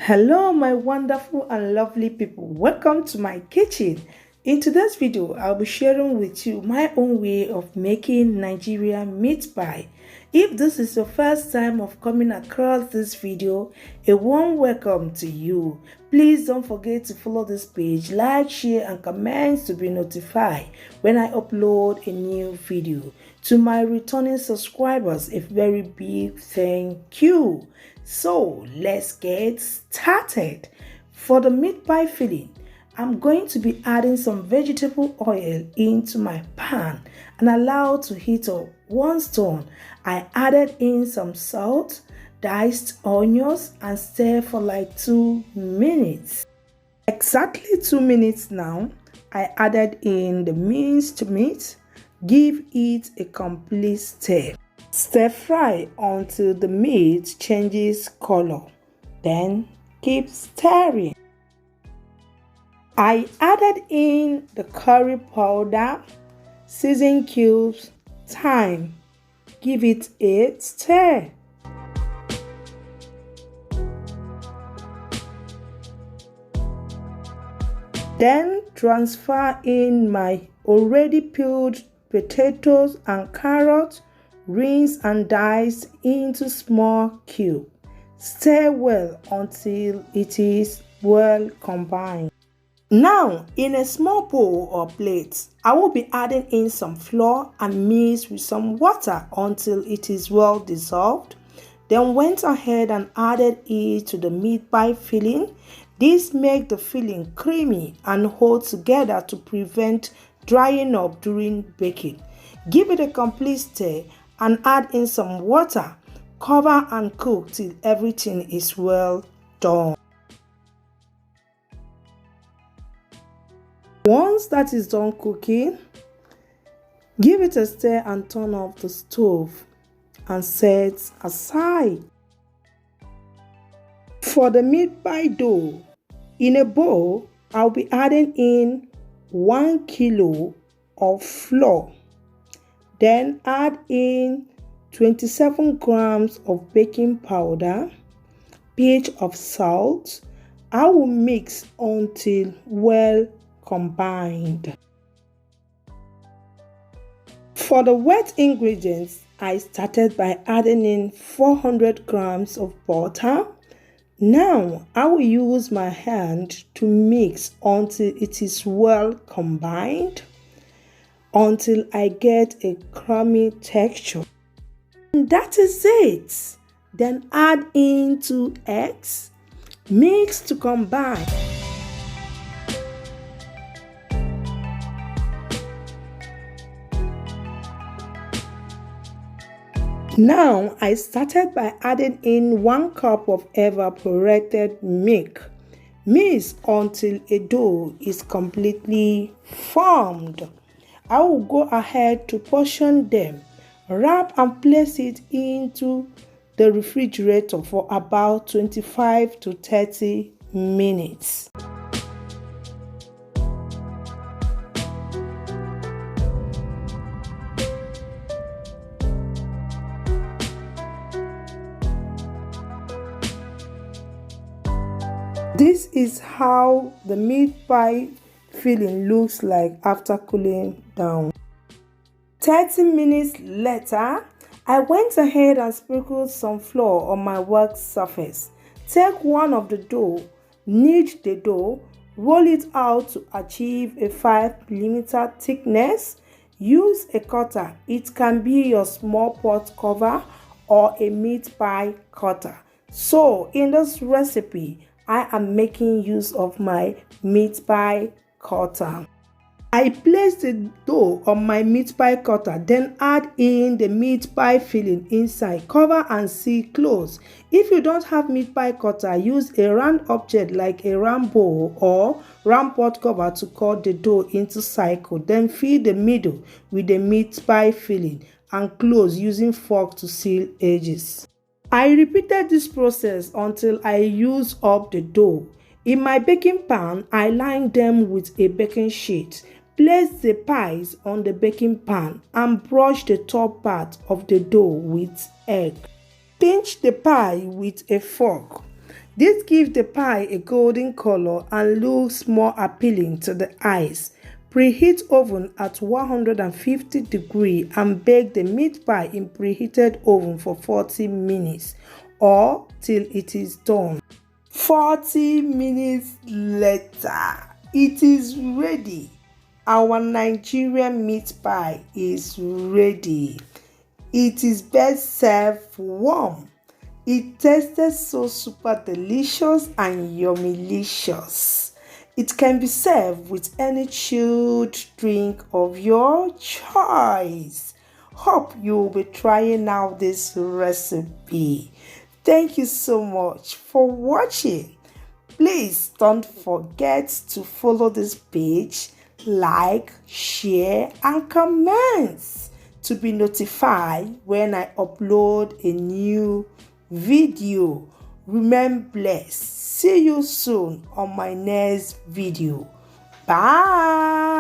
Hello my wonderful and lovely people, welcome to my kitchen. In today's video I'll be sharing with you my own way of making Nigerian meat pie. If this is your first time of coming across this video, a warm welcome to you. Please don't forget to follow this page, like, share and comment to be notified when I upload a new video. To my returning subscribers, a very big thank you. So let's get started. For the meat pie filling, I'm going to be adding some vegetable oil into my pan and allow to heat up 1 stone. I added in some salt, diced onions and stir for like 2 minutes. Exactly 2 minutes now, I added in the minced meat. Give it a complete stir. Stir fry until the meat changes color. Then keep stirring. I added in the curry powder, seasoning cubes, thyme. Give it a stir. Then transfer in my already peeled potatoes and carrots, rinse and dice into small cubes. Stir well until it is well combined. Now, in a small bowl or plate, I will be adding in some flour and mix with some water until it is well dissolved. Then went ahead and added it to the meat pie filling. This makes the filling creamy and hold together to prevent drying up during baking. Give it a complete stir and add in some water. Cover and cook till everything is well done. Once that is done cooking, give it a stir and turn off the stove and set aside. For the meat pie dough, in a bowl, I'll be adding in 1 kilo of flour. Then add in 27 grams of baking powder, pinch of salt. I will mix until well combined. For the wet ingredients, I started by adding in 400 grams of butter. Now I will use my hand to mix until it is well combined, until I get a creamy texture. And that is it. Then add in 2 eggs, mix to combine. Now I started by adding in 1 cup of evaporated milk. Mix until a dough is completely formed. I will go ahead to portion them, wrap and place it into the refrigerator for about 25 to 30 minutes. This is how the meat pie filling looks like after cooling down. 30 minutes later, I went ahead and sprinkled some flour on my work surface. Take one of the dough, knead the dough, roll it out to achieve a 5mm thickness. Use a cutter. It can be your small pot cover or a meat pie cutter. So in this recipe, I am making use of my meat pie cutter. I place the dough on my meat pie cutter, then add in the meat pie filling inside. Cover and seal close. If you don't have meat pie cutter, use a round object like a round bowl or round pot cover to cut the dough into cycles. Then fill the middle with the meat pie filling and close using fork to seal edges. I repeated this process until I used up the dough. In my baking pan, I lined them with a baking sheet. Place the pies on the baking pan and brush the top part of the dough with egg. Pinch the pie with a fork. This gives the pie a golden color and looks more appealing to the eyes. Preheat oven at 150 degrees and bake the meat pie in preheated oven for 40 minutes or till it is done. 40 minutes later, it is ready. Our Nigerian meat pie is ready. It is best served warm. It tasted so super delicious and yummylicious. It can be served with any chilled drink of your choice. Hope you will be trying out this recipe. Thank you so much for watching. Please don't forget to follow this page, like, share, and comment to be notified when I upload a new video. Remain blessed. See you soon on my next video. Bye.